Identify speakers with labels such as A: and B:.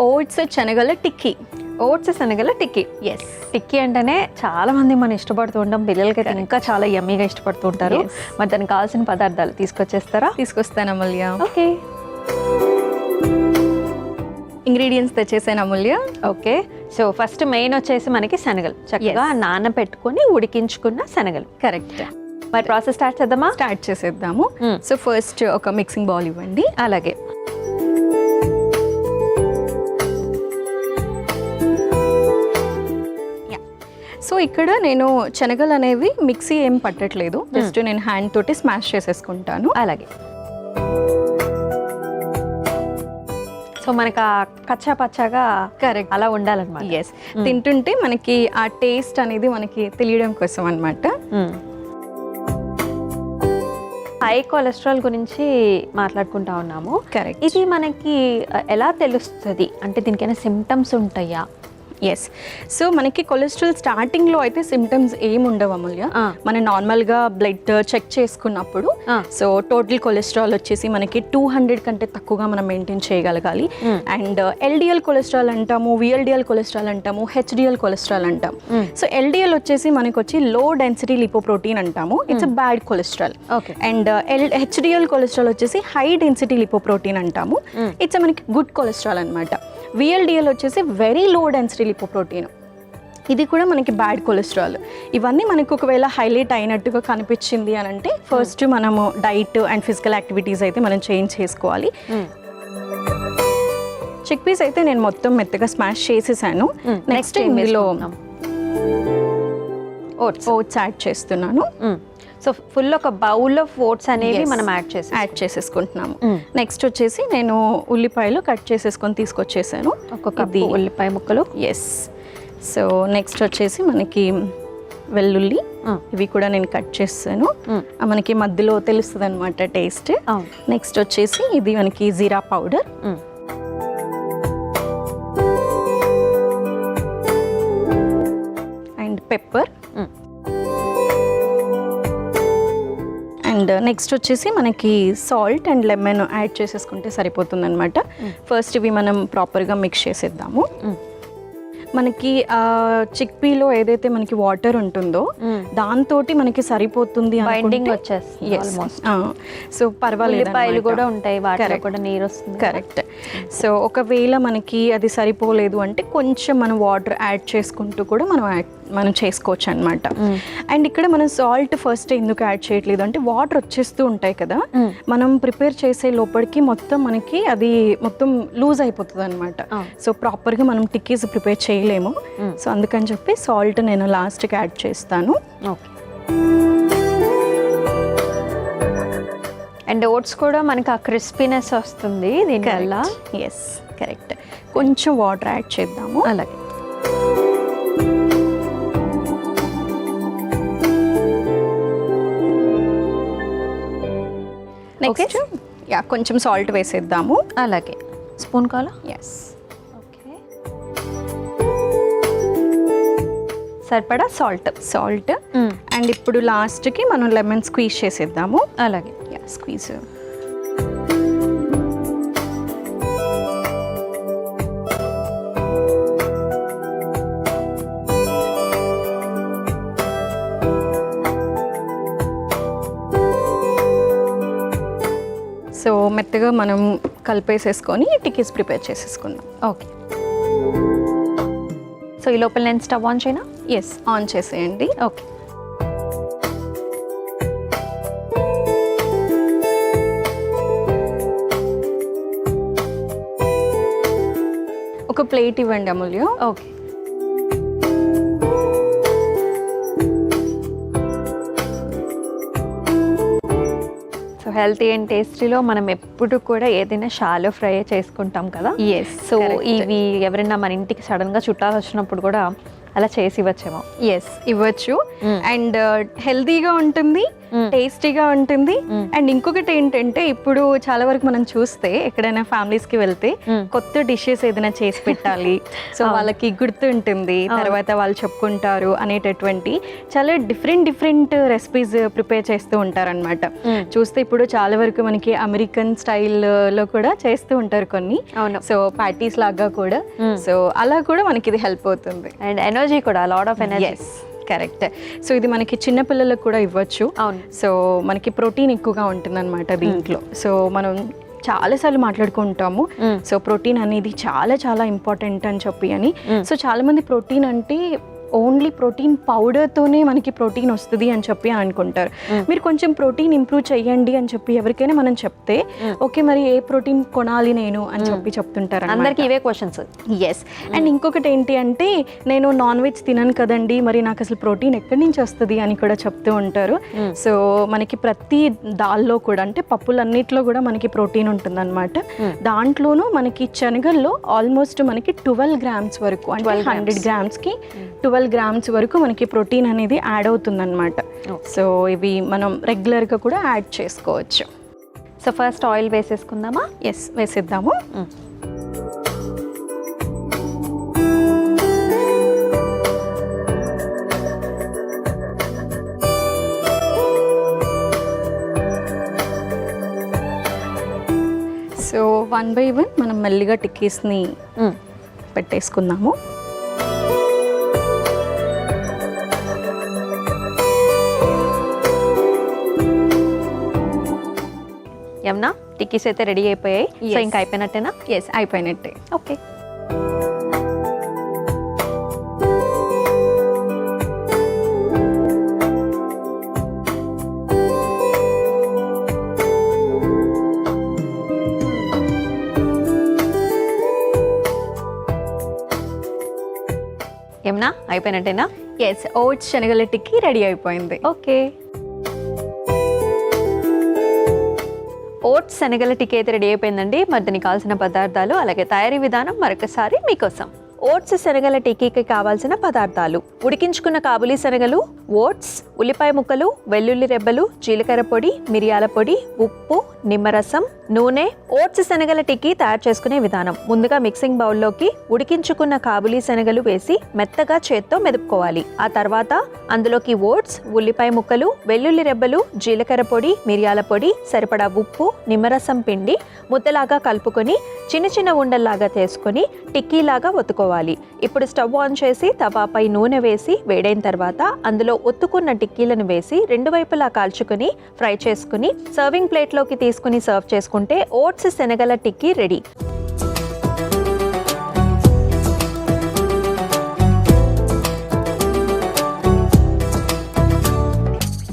A: Oats శనగల టిక్కీ.
B: Oats శనగల టిక్కీ.
A: Yes,
B: టిక్కీ అంటేనే చాలా మంది మనం ఇష్టపడుతూ ఉంటాం, పిల్లలకి అయితే ఇంకా చాలా యమ్మీగా ఇష్టపడుతూ ఉంటారు. మరి దానికి కావాల్సిన పదార్థాలు తీసుకొచ్చేస్తారా?
A: తీసుకొస్తాను అమూల్య.
B: ఓకే,
A: ఇంగ్రీడియంట్స్ తెచ్చేసాను అమూల్య.
B: ఓకే. సో ఫస్ట్ మెయిన్ వచ్చేసి మనకి శనగలు, చక్కగా నానబెట్టుకొని ఉడికించుకున్న శనగలు.
A: కరెక్ట్.
B: మరి ప్రాసెస్ స్టార్ట్ చేద్దామా?
A: స్టార్ట్ చేసేద్దాము. సో ఫస్ట్ ఒక మిక్సింగ్ బౌల్ ఇవ్వండి.
B: అలాగే.
A: సో ఇక్కడ నేను శనగలు అనేవి మిక్సీ ఏం పట్టట్లేదు, జస్ట్ నేను హ్యాండ్ తోటి స్మాష్ చేసేసుకుంటాను.
B: అలాగే. సో మనకు ఆ కచ్చా పచ్చాగా
A: కరెక్ట్
B: అలా ఉండాలన్నమాట.
A: ఎస్, తింటుంటే మనకి ఆ టేస్ట్ అనేది మనకి తెలియడం కోసం అన్నమాట.
B: హై కొలెస్ట్రాల్ గురించి మాట్లాడుకుంటా ఉన్నాము.
A: కరెక్ట్.
B: ఇది మనకి ఎలా తెలుస్తుంది అంటే దీనికైనా సిమ్టమ్స్ ఉంటాయా?
A: ఎస్, సో మనకి కొలెస్ట్రాల్ స్టార్టింగ్లో అయితే సిమ్టమ్స్ ఏమి ఉండవు అమూల్య. మనం నార్మల్గా బ్లడ్ చెక్ చేసుకున్నప్పుడు సో టోటల్ కొలెస్ట్రాల్ వచ్చేసి మనకి 200 కంటే తక్కువగా మనం మెయింటైన్ చేయగలగాలి. అండ్ ఎల్డిఎల్ కొలెస్ట్రాల్ అంటాము, విఎల్డిఎల్ కొలెస్ట్రాల్ అంటాము, హెచ్డిఎల్ కొలెస్ట్రాల్ అంటాం. సో ఎల్డిఎల్ వచ్చేసి మనకి వచ్చి లో డెన్సిటీ లిపోప్రోటీన్ అంటాము, it's bad cholesterol. And HDL cholesterol వచ్చేసి హై డెన్సిటీ లిపోప్రోటీన్ అంటాము, ఇట్స్ మనకి గుడ్ కొలెస్ట్రాల్ అనమాట. విఎల్డిఎల్ వచ్చేసి వెరీ లో డెన్సిటీ లిపోప్రోటీన్, ఇది కూడా మనకి బ్యాడ్ కొలెస్ట్రాల్. ఇవన్నీ మనకు ఒకవేళ హైలైట్ అయినట్టుగా కనిపించింది అని అంటే ఫస్ట్ మనము డైట్ అండ్ ఫిజికల్ యాక్టివిటీస్ అయితే మనం చేంజ్ చేసుకోవాలి. చిక్ పీస్ అయితే నేను మొత్తం మెత్తగా స్మాష్ చేసేసాను. నెక్స్ట్ ఇందులో ఓట్స్ యాడ్ చేస్తున్నాను.
B: సో ఫుల్ ఒక బౌల్ ఆఫ్ ఓట్స్ అనేవి మనం యాడ్
A: చేసేసుకుంటున్నాము. నెక్స్ట్ వచ్చేసి నేను ఉల్లిపాయలు కట్ చేసేసుకొని తీసుకొచ్చేసాను,
B: ఒక్కొక్క ఉల్లిపాయ ముక్కలు.
A: ఎస్. సో నెక్స్ట్ వచ్చేసి మనకి వెల్లుల్లి, ఇవి కూడా నేను కట్ చేస్తాను, మనకి మధ్యలో తెలుస్తుంది అనమాట టేస్ట్. నెక్స్ట్ వచ్చేసి ఇది మనకి jeera powder, and pepper, and next వచ్చేసి మనకి సాల్ట్ అండ్ లెమన్ యాడ్ చేసేసుకుంటే సరిపోతుంది అనమాట. ఫస్ట్ ఇవి మనం ప్రాపర్గా మిక్స్ చేసేద్దాము. మనకి చిక్ పీలో ఏదైతే మనకి వాటర్ ఉంటుందో దాంతో మనకి సరిపోతుంది.
B: బైండింగ్ వచ్చేస్తుంది.
A: సో పర్వాలేదు,
B: ఉల్లిపాయలు కూడా ఉంటాయి, వాటిలో కూడా నీరు వస్తుంది.
A: కరెక్ట్. సో ఒకవేళ మనకి అది సరిపోలేదు అంటే కొంచెం మనం వాటర్ యాడ్ చేసుకుంటూ కూడా మనం చేసుకోవచ్చు అనమాట. అండ్ ఇక్కడ మనం సాల్ట్ ఫస్ట్ ఎందుకు యాడ్ చేయట్లేదు అంటే వాటర్ వచ్చేస్తూ ఉంటాయి కదా, మనం ప్రిపేర్ చేసే లోపలికి మొత్తం మనకి అది మొత్తం లూజ్ అయిపోతుంది అనమాట. సో ప్రాపర్గా మనం టిక్కీస్ ప్రిపేర్ చేయలేము. సో అందుకని చెప్పి సాల్ట్ నేను లాస్ట్కి యాడ్ చేస్తాను.
B: ఓకే. అండ్ ఓట్స్ కూడా మనకి ఆ క్రిస్పీనెస్ వస్తుంది దీనివల్ల.
A: Yes, correct. కొంచెం వాటర్ యాడ్ చేద్దాము.
B: అలాగే.
A: నెక్స్ట్ కొంచెం సాల్ట్ వేసేద్దాము.
B: అలాగే. స్పూన్ కావాలా?
A: ఎస్.
B: ఓకే. సరిపడా సాల్ట్.
A: అండ్ ఇప్పుడు లాస్ట్కి మనం లెమన్ స్క్వీజ్ చేసేద్దాము.
B: అలాగే.
A: స్క్వీజ్. సో మెత్తగా మనం కలిపేసేసుకొని టిక్కీస్ ప్రిపేర్ చేసేసుకుందాం.
B: ఓకే. సో ఈ లోపల నేను స్టవ్ ఆన్ చేయనా?
A: ఎస్, ఆన్ చేసేయండి.
B: ఓకే.
A: ఒక ప్లేట్ ఇవ్వండి అమూల్య.
B: ఓకే. సో హెల్తీ అండ్ టేస్టీలో మనం ఎప్పుడు కూడా ఏదైనా షాలో ఫ్రై చేసుకుంటాం కదా.
A: ఎస్.
B: సో ఇవి ఎవరైనా మన ఇంటికి సడన్గా చుట్టాలు వచ్చినప్పుడు కూడా అలా చేసి ఇవ్వచ్చేమో.
A: ఎస్, ఇవ్వచ్చు. అండ్ హెల్తీగా ఉంటుంది, టేస్టీగా ఉంటుంది. అండ్ ఇంకొకటి ఏంటంటే ఇప్పుడు చాలా వరకు మనం చూస్తే ఎక్కడైనా ఫ్యామిలీస్ కి వెళ్తే కొత్త డిషెస్ ఏదైనా చేసి పెట్టాలి, సో వాళ్ళకి గుర్తుంటుంది, తర్వాత వాళ్ళు చెప్పుకుంటారు అనేటటువంటి చాలా డిఫరెంట్ రెసిపీస్ ప్రిపేర్ చేస్తూ ఉంటారన్నమాట. చూస్తే ఇప్పుడు చాలా వరకు మనకి అమెరికన్ స్టైల్లో కూడా చేస్తూ ఉంటారు కొన్ని, సో పార్టీస్ లాగా కూడా, సో అలా కూడా మనకి ఇది హెల్ప్ అవుతుంది.
B: అండ్ ఎనర్జీ కూడా, lot of energy.
A: Correct. So ఇది మనకి చిన్న పిల్లలకు కూడా ఇవ్వచ్చు.
B: అవును.
A: సో మనకి ప్రోటీన్ ఎక్కువగా ఉంటుంది అనమాట దీంట్లో. సో మనం చాలాసార్లు మాట్లాడుకుంటాము, సో ప్రోటీన్ అనేది చాలా చాలా ఇంపార్టెంట్ అని చెప్పి అని. సో చాలా మంది ప్రోటీన్ అంటే ఓన్లీ ప్రోటీన్ పౌడర్తోనే మనకి ప్రోటీన్ వస్తుంది అని చెప్పి అనుకుంటారు. మీరు కొంచెం ప్రోటీన్ ఇంప్రూవ్ చేయండి అని చెప్పి ఎవరికైనా మనం చెప్తే ఓకే మరి ఏ ప్రోటీన్ కొనాలి నేను అని చెప్పి చెప్తుంటారు.
B: అందరికి ఇవే క్వశ్చన్స్.
A: ఎస్. అండ్ ఇంకొకటి ఏంటి అంటే నేను నాన్ వెజ్ తినను కదండి, మరి నాకు అసలు ప్రోటీన్ ఎక్కడి నుంచి వస్తుంది అని కూడా చెప్తూ ఉంటారు. సో మనకి ప్రతి దాల్లో కూడా అంటే పప్పులన్నిట్లో కూడా మనకి ప్రోటీన్ ఉంటుంది అనమాట. దాంట్లోనూ మనకి శనగల్లో ఆల్మోస్ట్ మనకి 12 grams వరకు, అంటే 100 gramsకి 12 grams వరకు మనకి ప్రోటీన్ అనేది యాడ్ అవుతుందన్నమాట. సో ఇవి మనం రెగ్యులర్గా కూడా యాడ్ చేసుకోవచ్చు.
B: సో ఫస్ట్ ఆయిల్ వేసేసుకుందామా?
A: ఎస్, వేసేద్దాము. సో 1 by 1 మనం మెల్లిగా టిక్కీస్ని పెట్టేసుకుందాము.
B: యమునా, టిక్కీస్ అయితే రెడీ అయిపోయాయి. సో ఇంకా అయిపోయినట్టేనా?
A: ఎస్, అయిపోయినట్టే.
B: ఓకే. యమునా, అయిపోయినట్టేనా?
A: ఎస్, ఓట్స్ శనగల టిక్కీ రెడీ అయిపోయింది.
B: ఓకే. ఓట్స్ శనగల టిక్కీ అయితే రెడీ అయిపోయిందండి. మరి దానికి కావాల్సిన పదార్థాలు అలాగే తయారీ విధానం మరొకసారి మీకోసం. ఓట్స్ శనగల టిక్కీకి కావాల్సిన పదార్థాలు: ఉడికించుకున్న కాబులి శనగలు, ఓట్స్, ఉల్లిపాయ ముక్కలు, వెల్లుల్లి రెబ్బలు, జీలకర్ర పొడి, మిరియాల పొడి, ఉప్పు, నిమ్మరసం, నూనె. ఓట్స్ శనగల టిక్కీ తయారు చేసుకునే విధానం: ముందుగా మిక్సింగ్ బౌల్లోకి ఉడికించుకున్న కాబులి శనగలు వేసి మెత్తగా చేత్తో మెదుపుకోవాలి. ఆ తర్వాత అందులోకి ఓట్స్, ఉల్లిపాయ ముక్కలు, వెల్లుల్లి రెబ్బలు, జీలకర్ర పొడి, మిరియాల పొడి, సరిపడా ఉప్పు, నిమ్మరసం పిండి ముద్దలాగా కలుపుకొని చిన్న చిన్న ఉండల్లాగా తీసుకొని టిక్కీలాగా ఒత్తుకోవాలి. ఇప్పుడు స్టవ్ ఆన్ చేసి తవాపై నూనె వేసి వేడైన తర్వాత అందులో ఒత్తుకున్న టిక్కీలను వేసి 2 వైపులా కాల్చుకొని ఫ్రై చేసుకుని సర్వింగ్ ప్లేట్లోకి తీసుకుని సర్వ్ చేసుకుంటే ఓట్స్ శనగల టిక్కీ రెడీ.